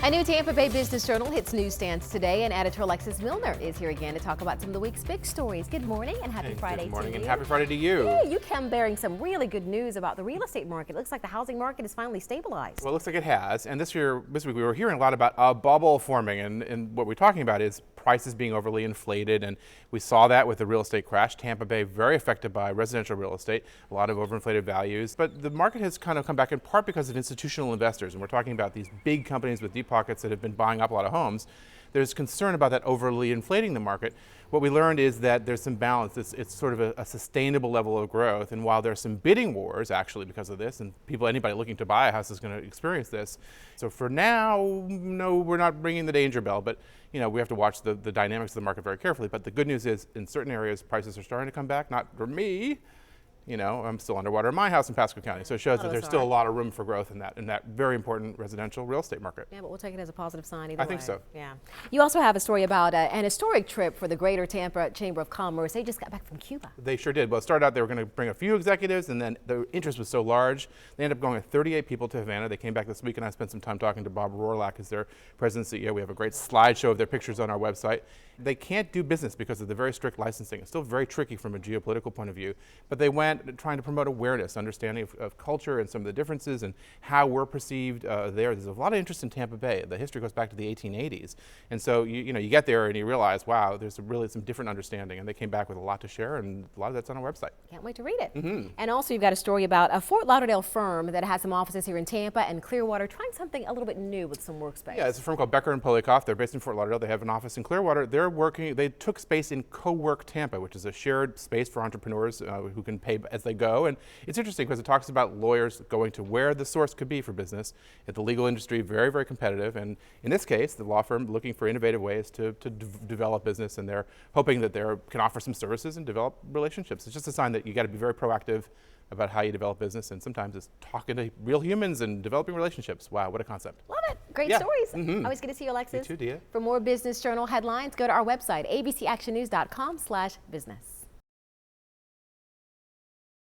A new Tampa Bay Business Journal hits newsstands today, and editor Alexis Muellner is here again to talk about some of the week's big stories. Good morning and happy Friday to you. Good morning and happy Friday to you. Yeah, you come bearing some really good news about the real estate market. It looks like the housing market is finally stabilized. Well, it looks like it has. And this week we were hearing a lot about a bubble forming, and what we're talking about is prices being overly inflated, and we saw that with the real estate crash. Tampa Bay very affected by residential real estate, a lot of overinflated values. But the market has kind of come back in part because of institutional investors, and we're talking about these big companies with deep pockets that have been buying up a lot of homes. There's concern about that overly inflating the market. What we learned is that there's some balance. It's sort of a sustainable level of growth, and while there's some bidding wars actually because of this, and anybody looking to buy a house is going to experience this. So for now, no, we're not ringing the danger bell, but we have to watch the dynamics of the market very carefully. But the good news is, in certain areas, prices are starting to come back. Not for me. I'm still underwater in my house in Pasco County, so it shows that there's still a lot of room for growth in that very important residential real estate market. Yeah, but we'll take it as a positive sign either way. I think so. Yeah. You also have a story about an historic trip for the Greater Tampa Chamber of Commerce. They just got back from Cuba. They sure did. Well, it started out they were going to bring a few executives, and then the interest was so large, they ended up going with 38 people to Havana. They came back this week, and I spent some time talking to Bob Rohrlach, who's their president and CEO. We have a great slideshow of their pictures on our website. They can't do business because of the very strict licensing. It's still very tricky from a geopolitical point of view, but they went trying to promote awareness, understanding of culture and some of the differences and how we're perceived there. There's a lot of interest in Tampa Bay. The history goes back to the 1880s. And so you get there and you realize, wow, there's really some different understanding. And they came back with a lot to share, and a lot of that's on our website. Can't wait to read it. And also you've got a story about a Fort Lauderdale firm that has some offices here in Tampa and Clearwater, trying something a little bit new with some workspace. Yeah, it's a firm called Becker & Polikoff. They're based in Fort Lauderdale. They have an office in Clearwater. They took space in CoWork Tampa, which is a shared space for entrepreneurs who can pay as they go. And it's interesting because it talks about lawyers going to where the source could be for business. At the legal industry, very, very competitive. And in this case, the law firm looking for innovative ways to develop business, and they're hoping that they can offer some services and develop relationships. It's just a sign that you got to be very proactive about how you develop business, and sometimes it's talking to real humans and developing relationships. Wow, what a concept. Love it. Great stories. Always good to see you, Alexis. You too, Dia. For more Business Journal headlines, go to our website, abcactionnews.com/business.